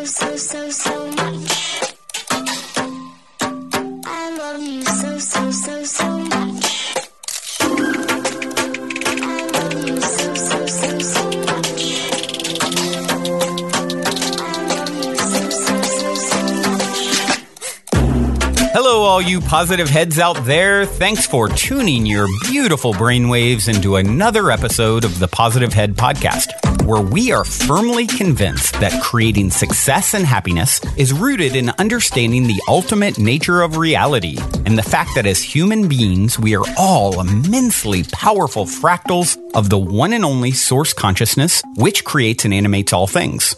so much. I love you so much. I love you so much. I love you so much. Hello, all you positive heads out there. Thanks for tuning your beautiful brainwaves into another episode of the Positive Head Podcast, where we are firmly convinced that creating success and happiness is rooted in understanding the ultimate nature of reality and the fact that as human beings, we are all immensely powerful fractals of the one and only source consciousness, which creates and animates all things.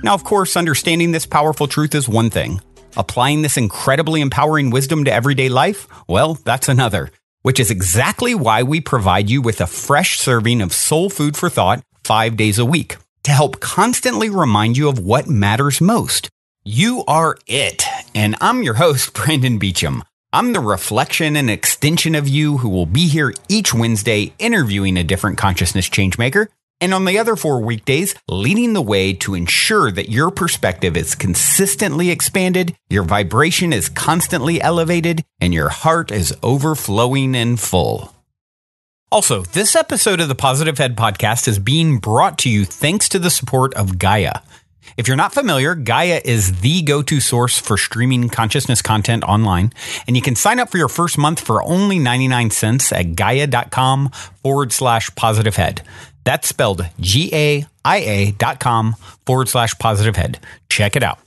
Now, of course, understanding this powerful truth is one thing. Applying this incredibly empowering wisdom to everyday life, well, that's another, which is exactly why we provide you with a fresh serving of soul food for thought 5 days a week to help constantly remind you of what matters most. You are it. And I'm your host, Brandon Beecham. I'm the reflection and extension of you who will be here each Wednesday interviewing a different consciousness changemaker. And on the other 4 weekdays, leading the way to ensure that your perspective is consistently expanded, your vibration is constantly elevated, and your heart is overflowing and full. Also, this episode of the Positive Head Podcast is being brought to you thanks to the support of Gaia. If you're not familiar, Gaia is the go-to source for streaming consciousness content online, and you can sign up for your first month for only 99 cents at gaia.com/positivehead. That's spelled GAIA.com/positivehead. Check it out.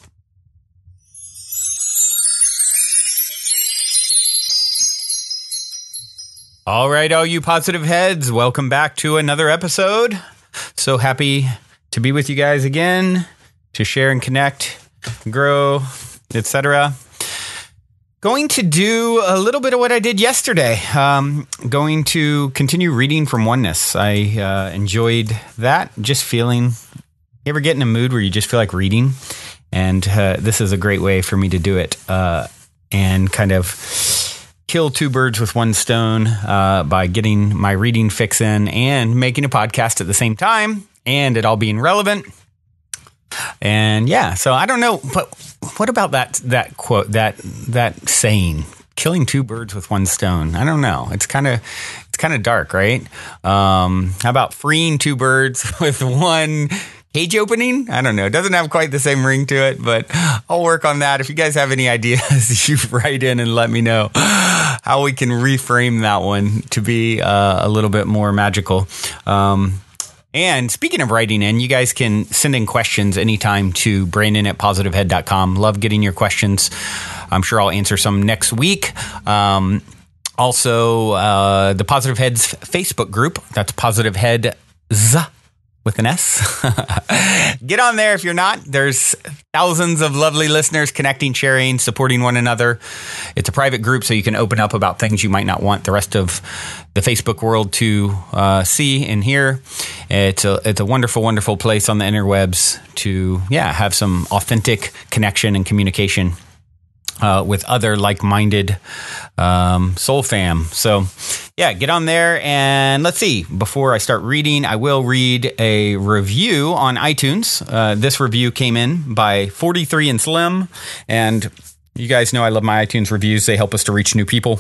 All right, all you positive heads, welcome back to another episode. So happy to be with you guys again, to share and connect, grow, etc. Going to do a little bit of what I did yesterday. Going to continue reading from Oneness. I enjoyed that. Just feeling, you ever get in a mood where you just feel like reading? And this is a great way for me to do it and kind of kill two birds with one stone by getting my reading fix in and making a podcast at the same time, and it all being relevant. And yeah, so I don't know, but what about that quote, that saying, killing two birds with one stone? I don't know. It's kind of dark, right? How about freeing two birds with one cage opening? I don't know. It doesn't have quite the same ring to it, but I'll work on that. If you guys have any ideas, you write in and let me know how we can reframe that one to be a little bit more magical. And speaking of writing in, you guys can send in questions anytime to brandon@positivehead.com. Love getting your questions. I'm sure I'll answer some next week. Also, the Positive Heads Facebook group. That's Positive Heads with an S. Get on there if you're not. There's thousands of lovely listeners connecting, sharing, supporting one another. It's a private group, so you can open up about things you might not want the rest of the Facebook world to see and hear. It's a wonderful, wonderful place on the interwebs to have some authentic connection and communication with other like-minded soul fam. So get on there, and let's see. Before I start reading, I will read a review on iTunes. This review came in by 43 and Slim, and you guys know I love my iTunes reviews. They help us to reach new people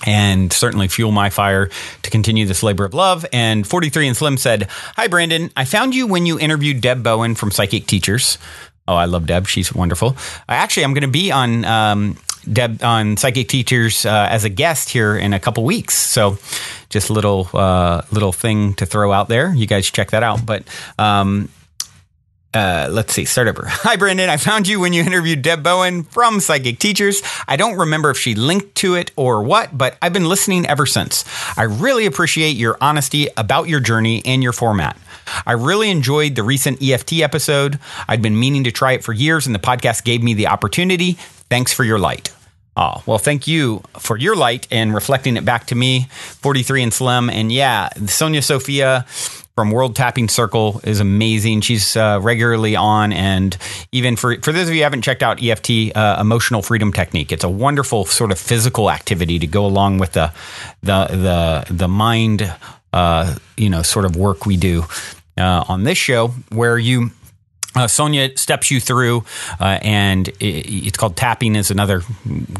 and certainly fuel my fire to continue this labor of love. And 43 and Slim said, "Hi, Brandon. I found you when you interviewed Deb Bowen from Psychic Teachers." Oh, I love Deb. She's wonderful. I'm going to be on Deb on Psychic Teachers as a guest here in a couple weeks. So just a little thing to throw out there. You guys check that out. But let's see. Start over. Hi, Brandon. I found you when you interviewed Deb Bowen from Psychic Teachers. I don't remember if she linked to it or what, but I've been listening ever since. I really appreciate your honesty about your journey and your format. I really enjoyed the recent EFT episode. I'd been meaning to try it for years, and the podcast gave me the opportunity. Thanks for your light. Oh, well, thank you for your light and reflecting it back to me, 43 and Slim. And Sonia Sophia from World Tapping Circle is amazing. She's regularly on, and even for those of you who haven't checked out EFT, emotional freedom technique, it's a wonderful sort of physical activity to go along with the mind, sort of work we do on this show, where you Sonia steps you through, and it's called tapping is another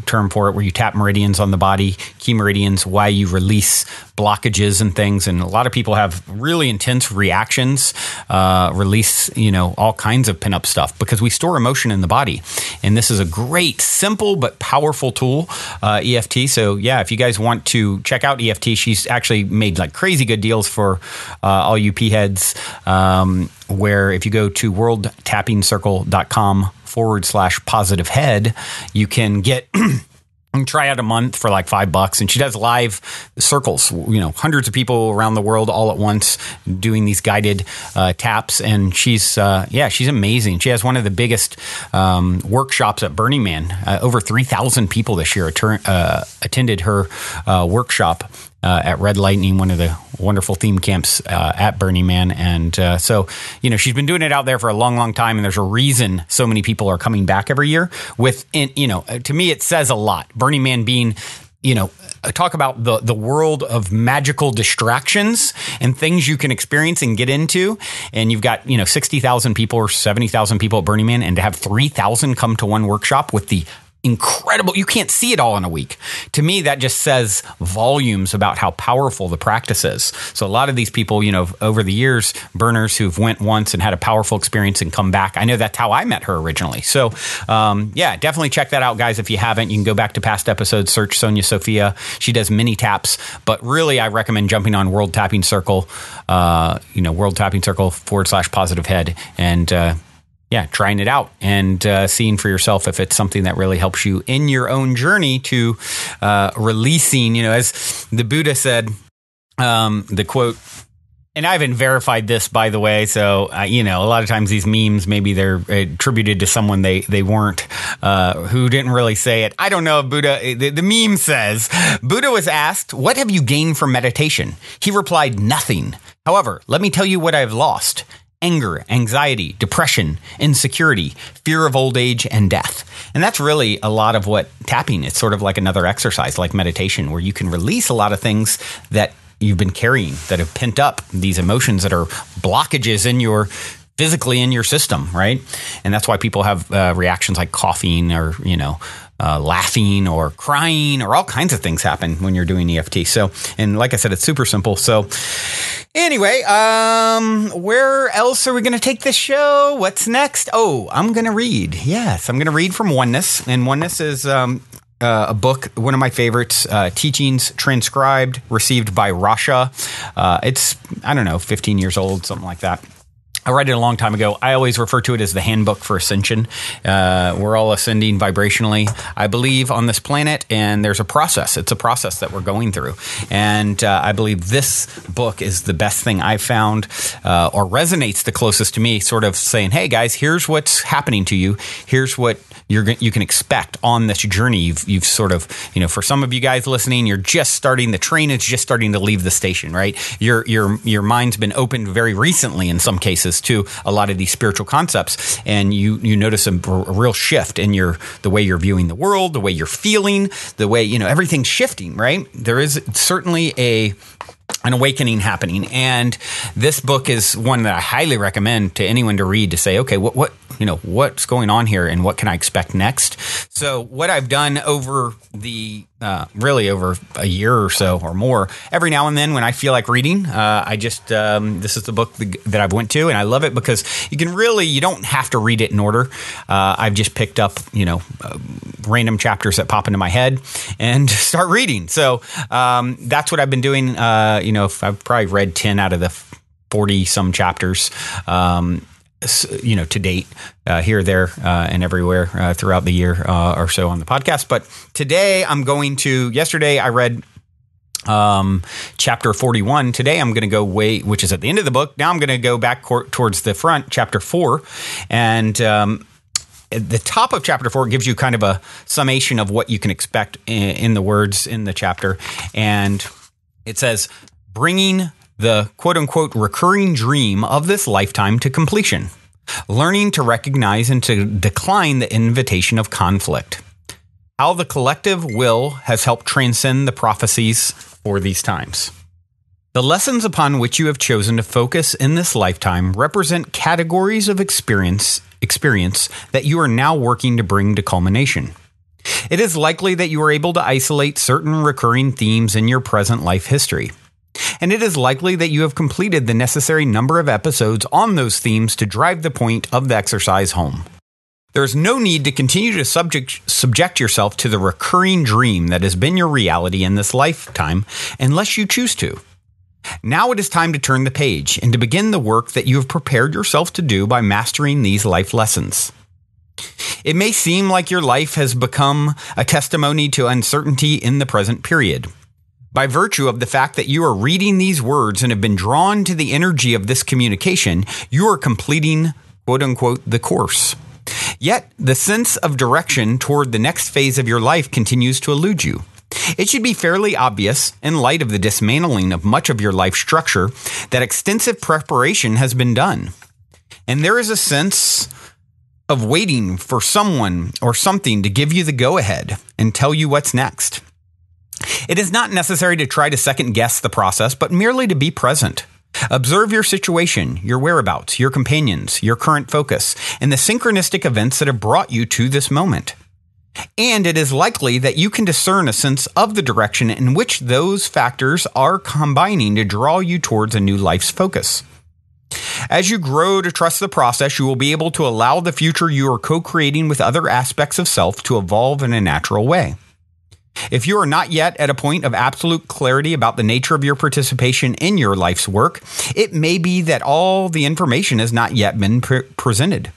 term for it, where you tap meridians on the body, key meridians, why you release blockages and things. And a lot of people have really intense reactions, release, all kinds of pinup stuff because we store emotion in the body. And this is a great, simple, but powerful tool, EFT. So yeah, if you guys want to check out EFT, she's actually made like crazy good deals for all you P heads. Where if you go to worldtappingcircle.com/positive head, you can get try out a month for like $5. And she does live circles, hundreds of people around the world all at once doing these guided taps. And she's amazing. She has one of the biggest workshops at Burning Man. Over 3,000 people this year attended her workshop at Red Lightning, one of the wonderful theme camps at Burning Man. And so, she's been doing it out there for a long, long time. And there's a reason so many people are coming back every year. To me, it says a lot. Burning Man being, talk about the world of magical distractions and things you can experience and get into. And you've got, 60,000 people or 70,000 people at Burning Man, and to have 3,000 come to one workshop with the incredible, you can't see it all in a week. To me, that just says volumes about how powerful the practice is. So a lot of these people, over the years, burners who've went once and had a powerful experience and come back. I know that's how I met her originally. So definitely check that out, guys. If you haven't, you can go back to past episodes, search Sonia Sophia. She does mini taps, but really I recommend jumping on World Tapping Circle, World Tapping Circle /positive head, and trying it out and seeing for yourself if it's something that really helps you in your own journey to releasing, as the Buddha said, the quote, and I haven't verified this, by the way, so, a lot of times these memes, maybe they're attributed to someone they weren't, who didn't really say it. I don't know if Buddha, the meme says, Buddha was asked, "What have you gained from meditation?" He replied, "Nothing. However, let me tell you what I've lost. Anger, anxiety, depression, insecurity, fear of old age, and death." And that's really a lot of what tapping is. Sort of like another exercise, like meditation, where you can release a lot of things that you've been carrying, that have pent up, these emotions that are blockages physically in your system, right? And that's why people have reactions like coughing or, laughing or crying, or all kinds of things happen when you're doing EFT. So, and like I said, it's super simple. So anyway, where else are we going to take this show? What's next? Oh, I'm going to read. Yes, I'm going to read from Oneness. And Oneness is a book, one of my favorites, Teachings Transcribed, received by Rasha. It's, 15 years old, something like that. I read it a long time ago. I always refer to it as the handbook for ascension. We're all ascending vibrationally, I believe, on this planet, and there's a process. It's a process that we're going through. And I believe this book is the best thing I've found, or resonates the closest to me, sort of saying, hey, guys, here's what's happening to you. Here's what you can expect on this journey. You've sort of, for some of you guys listening, you're just starting, the train is just starting to leave the station, right? Your mind's been opened very recently in some cases to a lot of these spiritual concepts, and you notice a real shift in the way you're viewing the world, the way you're feeling, the way, everything's shifting, right? There is certainly an awakening happening. And this book is one that I highly recommend to anyone to read, to say, okay, what's going on here and what can I expect next? So what I've done over really over a year or so or more, every now and then when I feel like reading, I just, this is the book that I've went to, and I love it because you don't have to read it in order. I've just picked up, random chapters that pop into my head and start reading. So, that's what I've been doing. I've probably read 10 out of the 40 some chapters, to date, here, there, and everywhere throughout the year or so on the podcast. But today yesterday I read chapter 41. Today I'm going to go which is at the end of the book. Now I'm going to go back towards the front, chapter 4. And at the top of chapter 4 gives you kind of a summation of what you can expect in the words in the chapter. And it says, bringing the quote-unquote recurring dream of this lifetime to completion, learning to recognize and to decline the invitation of conflict. How the collective will has helped transcend the prophecies for these times. The lessons upon which you have chosen to focus in this lifetime represent categories of experience that you are now working to bring to culmination. It is likely that you are able to isolate certain recurring themes in your present life history. And it is likely that you have completed the necessary number of episodes on those themes to drive the point of the exercise home. There is no need to continue to subject yourself to the recurring dream that has been your reality in this lifetime unless you choose to. Now it is time to turn the page and to begin the work that you have prepared yourself to do by mastering these life lessons. It may seem like your life has become a testimony to uncertainty in the present period. By virtue of the fact that you are reading these words and have been drawn to the energy of this communication, you are completing, quote unquote, the course. Yet, the sense of direction toward the next phase of your life continues to elude you. It should be fairly obvious, in light of the dismantling of much of your life structure, that extensive preparation has been done. And there is a sense of waiting for someone or something to give you the go-ahead and tell you what's next. It is not necessary to try to second-guess the process, but merely to be present. Observe your situation, your whereabouts, your companions, your current focus, and the synchronistic events that have brought you to this moment. And it is likely that you can discern a sense of the direction in which those factors are combining to draw you towards a new life's focus. As you grow to trust the process, you will be able to allow the future you are co-creating with other aspects of self to evolve in a natural way. If you are not yet at a point of absolute clarity about the nature of your participation in your life's work, it may be that all the information has not yet been presented.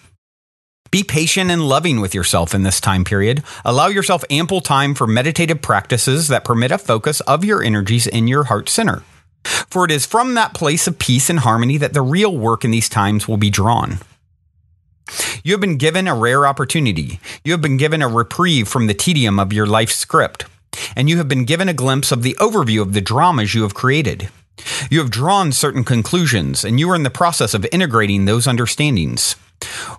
Be patient and loving with yourself in this time period. Allow yourself ample time for meditative practices that permit a focus of your energies in your heart center. For it is from that place of peace and harmony that the real work in these times will be drawn. You have been given a rare opportunity. You have been given a reprieve from the tedium of your life script. And you have been given a glimpse of the overview of the dramas you have created. You have drawn certain conclusions, and you are in the process of integrating those understandings.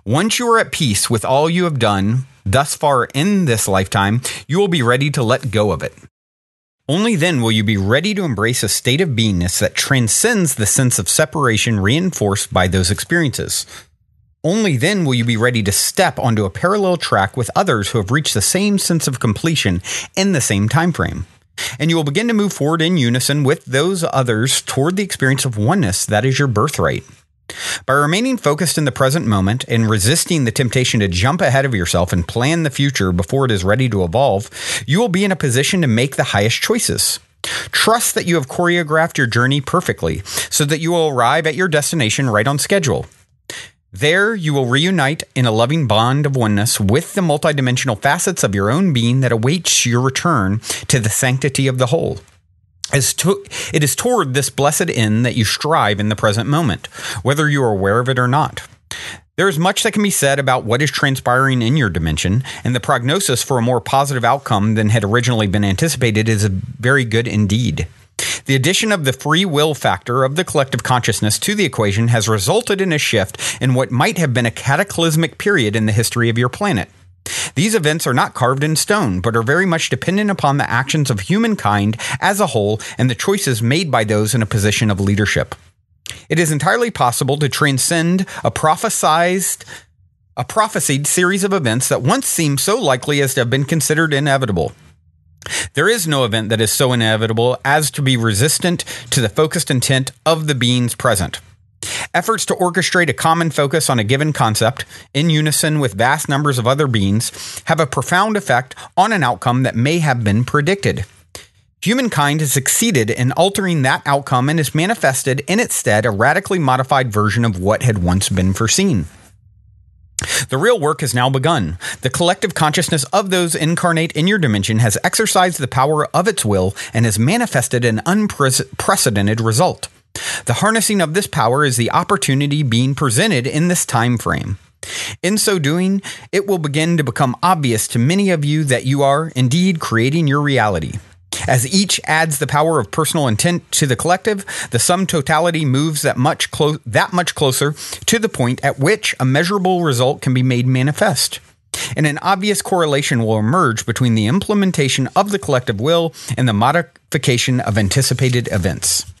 Once you are at peace with all you have done thus far in this lifetime, you will be ready to let go of it. Only then will you be ready to embrace a state of beingness that transcends the sense of separation reinforced by those experiences. Only then will you be ready to step onto a parallel track with others who have reached the same sense of completion in the same time frame. And you will begin to move forward in unison with those others toward the experience of oneness that is your birthright. By remaining focused in the present moment and resisting the temptation to jump ahead of yourself and plan the future before it is ready to evolve, you will be in a position to make the highest choices. Trust that you have choreographed your journey perfectly so that you will arrive at your destination right on schedule. There, you will reunite in a loving bond of oneness with the multidimensional facets of your own being that awaits your return to the sanctity of the whole. It is toward this blessed end that you strive in the present moment, whether you are aware of it or not. There is much that can be said about what is transpiring in your dimension, and the prognosis for a more positive outcome than had originally been anticipated is very good indeed. The addition of the free will factor of the collective consciousness to the equation has resulted in a shift in what might have been a cataclysmic period in the history of your planet. These events are not carved in stone, but are very much dependent upon the actions of humankind as a whole and the choices made by those in a position of leadership. It is entirely possible to transcend a prophesied series of events that once seemed so likely as to have been considered inevitable. There is no event that is so inevitable as to be resistant to the focused intent of the beings present. Efforts to orchestrate a common focus on a given concept, in unison with vast numbers of other beings, have a profound effect on an outcome that may have been predicted. Humankind has succeeded in altering that outcome and has manifested in its stead a radically modified version of what had once been foreseen. The real work has now begun. The collective consciousness of those incarnate in your dimension has exercised the power of its will and has manifested an unprecedented result. The harnessing of this power is the opportunity being presented in this time frame. In so doing, it will begin to become obvious to many of you that you are indeed creating your reality. As each adds the power of personal intent to the collective, the sum totality moves that much closer to the point at which a measurable result can be made manifest. And an obvious correlation will emerge between the implementation of the collective will and the modification of anticipated events.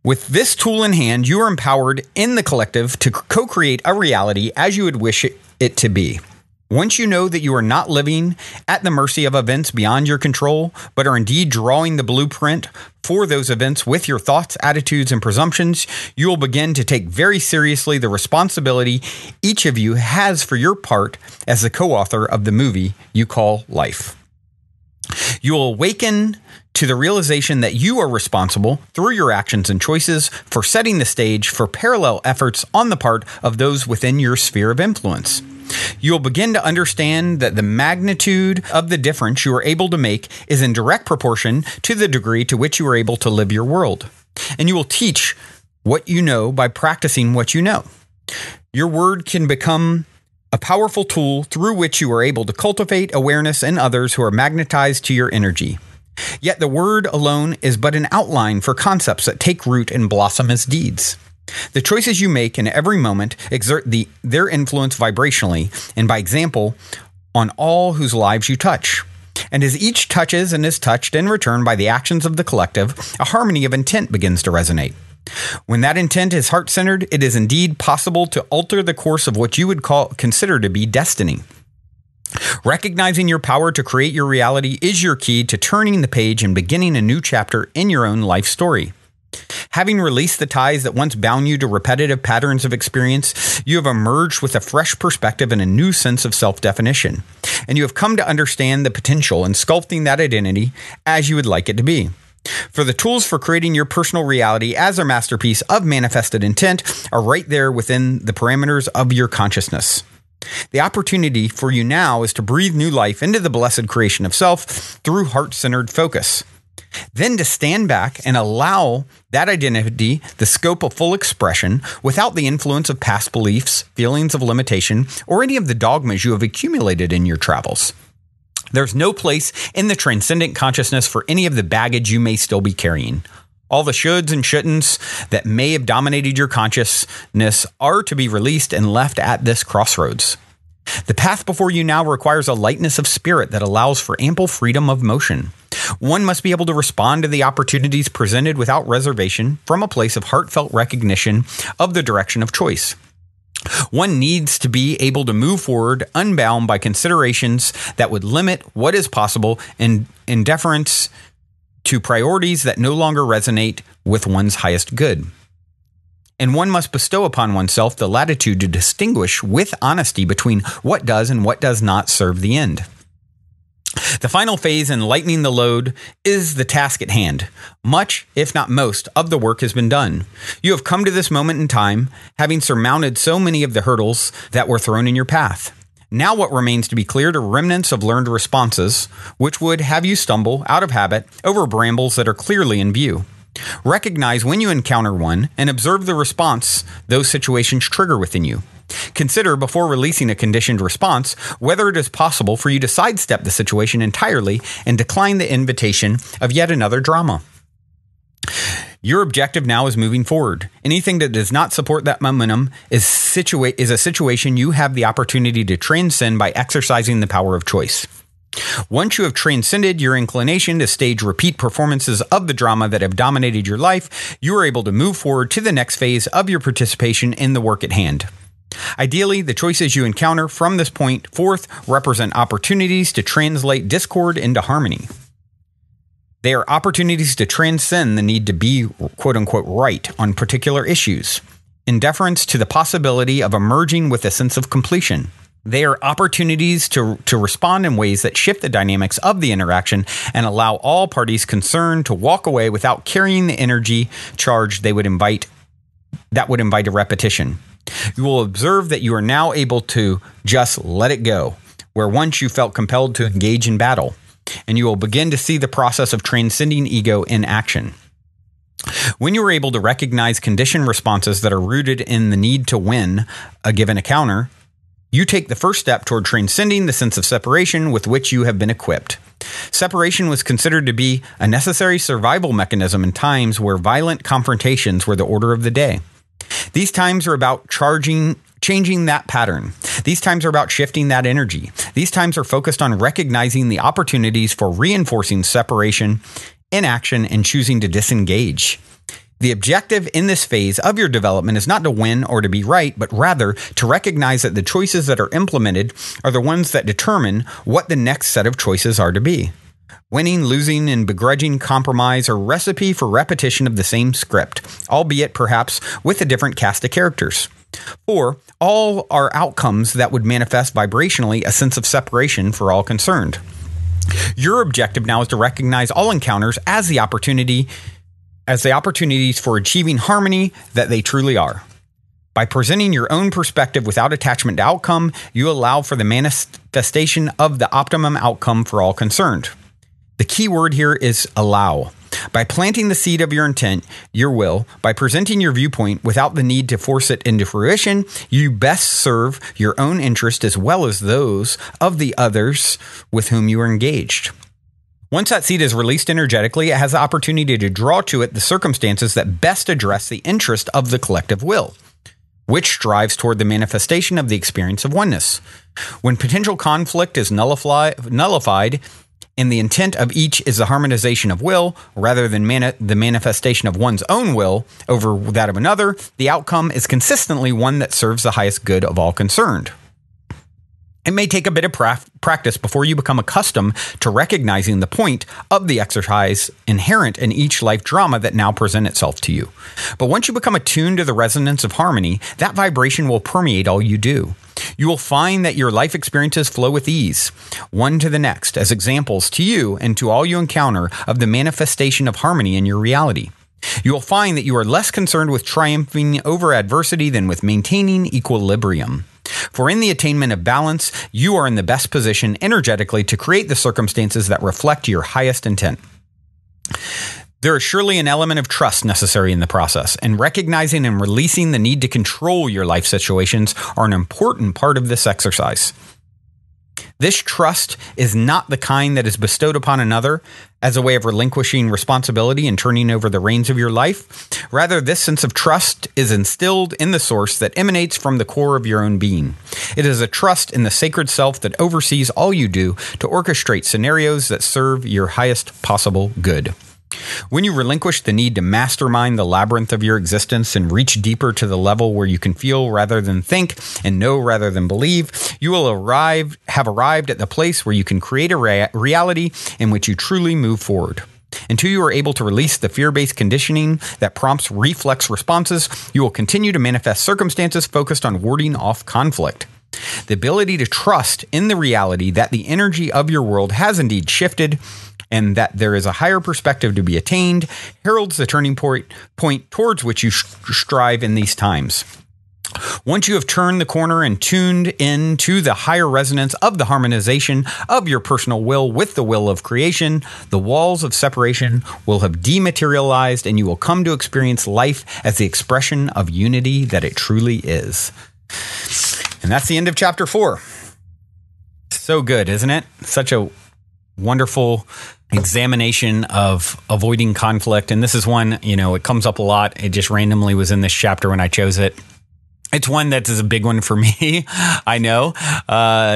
With this tool in hand, you are empowered in the collective to co-create a reality as you would wish it to be. Once you know that you are not living at the mercy of events beyond your control, but are indeed drawing the blueprint for those events with your thoughts, attitudes, and presumptions, you will begin to take very seriously the responsibility each of you has for your part as the co-author of the movie you call life. You will awaken to the realization that you are responsible through your actions and choices for setting the stage for parallel efforts on the part of those within your sphere of influence. You will begin to understand that the magnitude of the difference you are able to make is in direct proportion to the degree to which you are able to live your world. And you will teach what you know by practicing what you know. Your word can become a powerful tool through which you are able to cultivate awareness in others who are magnetized to your energy. Yet the word alone is but an outline for concepts that take root and blossom as deeds. The choices you make in every moment exert their influence vibrationally and by example on all whose lives you touch. And as each touches and is touched in return by the actions of the collective, a harmony of intent begins to resonate. When that intent is heart-centered, it is indeed possible to alter the course of what you would consider to be destiny. Recognizing your power to create your reality is your key to turning the page and beginning a new chapter in your own life story. Having released the ties that once bound you to repetitive patterns of experience, you have emerged with a fresh perspective and a new sense of self-definition. And you have come to understand the potential in sculpting that identity as you would like it to be. For the tools for creating your personal reality as a masterpiece of manifested intent are right there within the parameters of your consciousness. The opportunity for you now is to breathe new life into the blessed creation of self through heart-centered focus. Then to stand back and allow that identity the scope of full expression without the influence of past beliefs, feelings of limitation, or any of the dogmas you have accumulated in your travels. There's no place in the transcendent consciousness for any of the baggage you may still be carrying. All the shoulds and shouldn'ts that may have dominated your consciousness are to be released and left at this crossroads. The path before you now requires a lightness of spirit that allows for ample freedom of motion. One must be able to respond to the opportunities presented without reservation from a place of heartfelt recognition of the direction of choice. One needs to be able to move forward unbound by considerations that would limit what is possible and in deference to priorities that no longer resonate with one's highest good. And one must bestow upon oneself the latitude to distinguish with honesty between what does and what does not serve the end. The final phase in lightening the load is the task at hand. Much, if not most, of the work has been done. You have come to this moment in time, having surmounted so many of the hurdles that were thrown in your path. Now what remains to be cleared are remnants of learned responses, which would have you stumble, out of habit, over brambles that are clearly in view. Recognize when you encounter one and observe the response those situations trigger within you. Consider, before releasing a conditioned response, whether it is possible for you to sidestep the situation entirely and decline the invitation of yet another drama. Your objective now is moving forward. Anything that does not support that momentum is a situation you have the opportunity to transcend by exercising the power of choice. Once you have transcended your inclination to stage repeat performances of the drama that have dominated your life, you are able to move forward to the next phase of your participation in the work at hand. Ideally, the choices you encounter from this point forth represent opportunities to translate discord into harmony. They are opportunities to transcend the need to be quote-unquote right on particular issues, in deference to the possibility of emerging with a sense of completion. They are opportunities to respond in ways that shift the dynamics of the interaction and allow all parties concerned to walk away without carrying the energy charge that would invite a repetition. You will observe that you are now able to just let it go, where once you felt compelled to engage in battle, and you will begin to see the process of transcending ego in action. When you are able to recognize conditioned responses that are rooted in the need to win a given encounter, you take the first step toward transcending the sense of separation with which you have been equipped. Separation was considered to be a necessary survival mechanism in times where violent confrontations were the order of the day. These times are about changing that pattern. These times are about shifting that energy. These times are focused on recognizing the opportunities for reinforcing separation in action and choosing to disengage. The objective in this phase of your development is not to win or to be right, but rather to recognize that the choices that are implemented are the ones that determine what the next set of choices are to be. Winning, losing, and begrudging compromise are a recipe for repetition of the same script, albeit perhaps with a different cast of characters. Or all are outcomes that would manifest vibrationally a sense of separation for all concerned. Your objective now is to recognize all encounters as the opportunities for achieving harmony that they truly are. By presenting your own perspective without attachment to outcome, you allow for the manifestation of the optimum outcome for all concerned. The key word here is allow. By planting the seed of your intent, your will, by presenting your viewpoint without the need to force it into fruition, you best serve your own interest as well as those of the others with whom you are engaged. Once that seed is released energetically, it has the opportunity to draw to it the circumstances that best address the interest of the collective will, which strives toward the manifestation of the experience of oneness. When potential conflict is nullified, and the intent of each is the harmonization of will, rather than the manifestation of one's own will over that of another, the outcome is consistently one that serves the highest good of all concerned. It may take a bit of practice before you become accustomed to recognizing the point of the exercise inherent in each life drama that now presents itself to you. But once you become attuned to the resonance of harmony, that vibration will permeate all you do. You will find that your life experiences flow with ease, one to the next, as examples to you and to all you encounter of the manifestation of harmony in your reality. You will find that you are less concerned with triumphing over adversity than with maintaining equilibrium. For in the attainment of balance, you are in the best position energetically to create the circumstances that reflect your highest intent. There is surely an element of trust necessary in the process, and recognizing and releasing the need to control your life situations are an important part of this exercise. This trust is not the kind that is bestowed upon another as a way of relinquishing responsibility and turning over the reins of your life. Rather, this sense of trust is instilled in the source that emanates from the core of your own being. It is a trust in the sacred self that oversees all you do to orchestrate scenarios that serve your highest possible good. When you relinquish the need to mastermind the labyrinth of your existence and reach deeper to the level where you can feel rather than think and know rather than believe, you will have arrived at the place where you can create a reality in which you truly move forward. Until you are able to release the fear-based conditioning that prompts reflex responses, you will continue to manifest circumstances focused on warding off conflict. The ability to trust in the reality that the energy of your world has indeed shifted and that there is a higher perspective to be attained heralds the turning point towards which you strive in these times. Once you have turned the corner and tuned into the higher resonance of the harmonization of your personal will with the will of creation, the walls of separation will have dematerialized and you will come to experience life as the expression of unity that it truly is. And that's the end of chapter 4. So good, isn't it? Such a wonderful examination of avoiding conflict. And this is one, it comes up a lot. It just randomly was in this chapter when I chose it. It's one that is a big one for me, I know.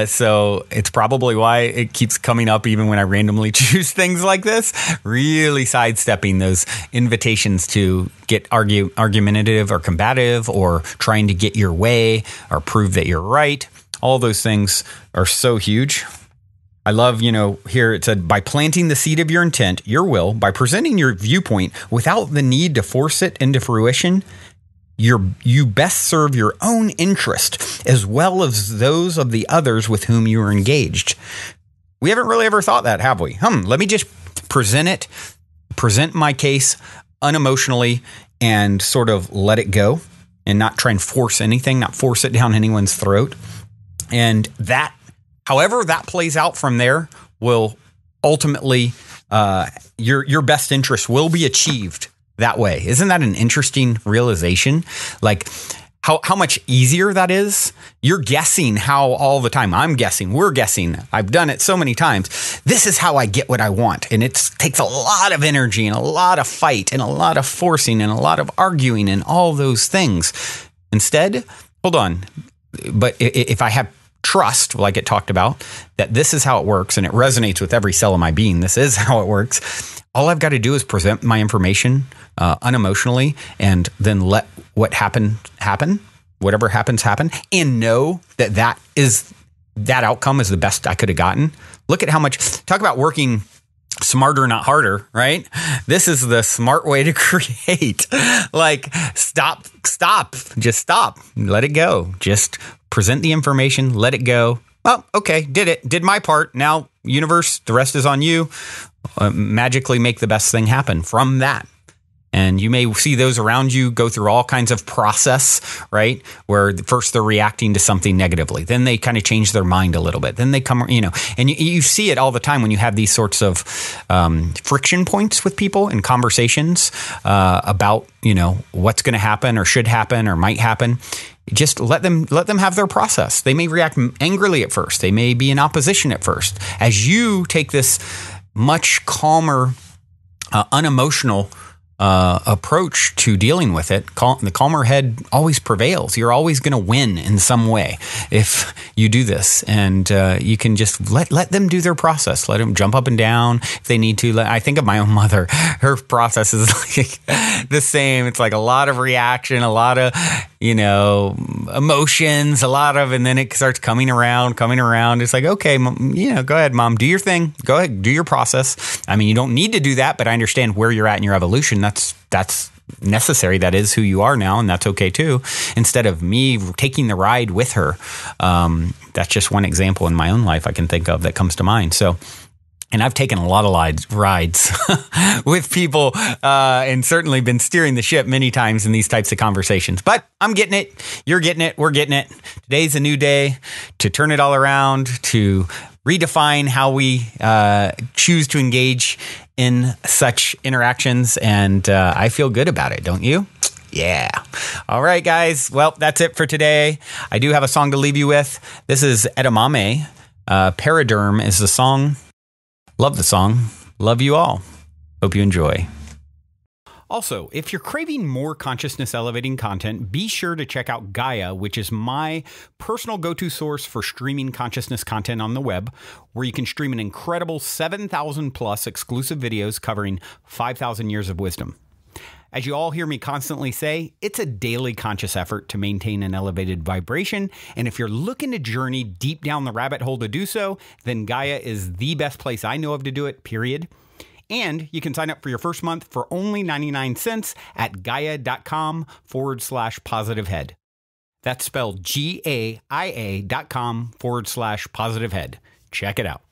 So it's probably why it keeps coming up even when I randomly choose things like this, really sidestepping those invitations to get argumentative or combative or trying to get your way or prove that you're right. All those things are so huge. I love, here it said, by planting the seed of your intent, your will, by presenting your viewpoint without the need to force it into fruition, you best serve your own interest as well as those of the others with whom you are engaged. We haven't really ever thought that, have we? Let me just present my case unemotionally and sort of let it go and not try and force anything, not force it down anyone's throat. And that, however that plays out from there, will ultimately, your best interest will be achieved that way. Isn't that an interesting realization? Like how much easier that is? You're guessing how all the time. I'm guessing. We're guessing. I've done it so many times. This is how I get what I want. And it takes a lot of energy and a lot of fight and a lot of forcing and a lot of arguing and all those things. Instead, hold on. But if I have trust, like it talked about, that this is how it works and it resonates with every cell of my being, this is how it works, All I've got to do is present my information unemotionally, and then let what happen, whatever happens, and know that outcome is the best I could have gotten. Look at how much, talk about working smarter, not harder, right? This is the smart way to create. Like, stop, just stop, let it go. Just present the information, let it go. Oh, okay, did my part. Now, universe, the rest is on you. Magically make the best thing happen from that. And you may see those around you go through all kinds of process, right? Where first they're reacting to something negatively. Then they kind of change their mind a little bit. Then they come, and you see it all the time when you have these sorts of friction points with people in conversations about, what's going to happen or should happen or might happen. Just let them have their process. They may react angrily at first. They may be in opposition at first. As you take this much calmer, unemotional approach to dealing with it, the calmer head always prevails. You're always going to win in some way if you do this. And you can just let them do their process. Let them jump up and down if they need to. I think of my own mother. Her process is like the same. It's like a lot of reaction, a lot of, emotions, and then it starts coming around. It's like, okay, go ahead, Mom, do your thing. Go ahead, do your process. I mean, you don't need to do that, but I understand where you're at in your evolution. That's necessary. That is who you are now, and that's okay too. Instead of me taking the ride with her, that's just one example in my own life I can think of that comes to mind. So, and I've taken a lot of rides with people and certainly been steering the ship many times in these types of conversations. But I'm getting it. You're getting it. We're getting it. Today's a new day to turn it all around, to redefine how we choose to engage in such interactions. And I feel good about it. Don't you? Yeah. All right, guys. Well, that's it for today. I do have a song to leave you with. This is Edamame. Paraderm is the song. Love the song. Love you all. Hope you enjoy. Also, if you're craving more consciousness elevating content, be sure to check out Gaia, which is my personal go-to source for streaming consciousness content on the web, where you can stream an incredible 7,000 plus exclusive videos covering 5,000 years of wisdom. As you all hear me constantly say, it's a daily conscious effort to maintain an elevated vibration. And if you're looking to journey deep down the rabbit hole to do so, then Gaia is the best place I know of to do it, period. And you can sign up for your first month for only 99 cents at gaia.com/positivehead. That's spelled GAIA.com/positivehead. Check it out.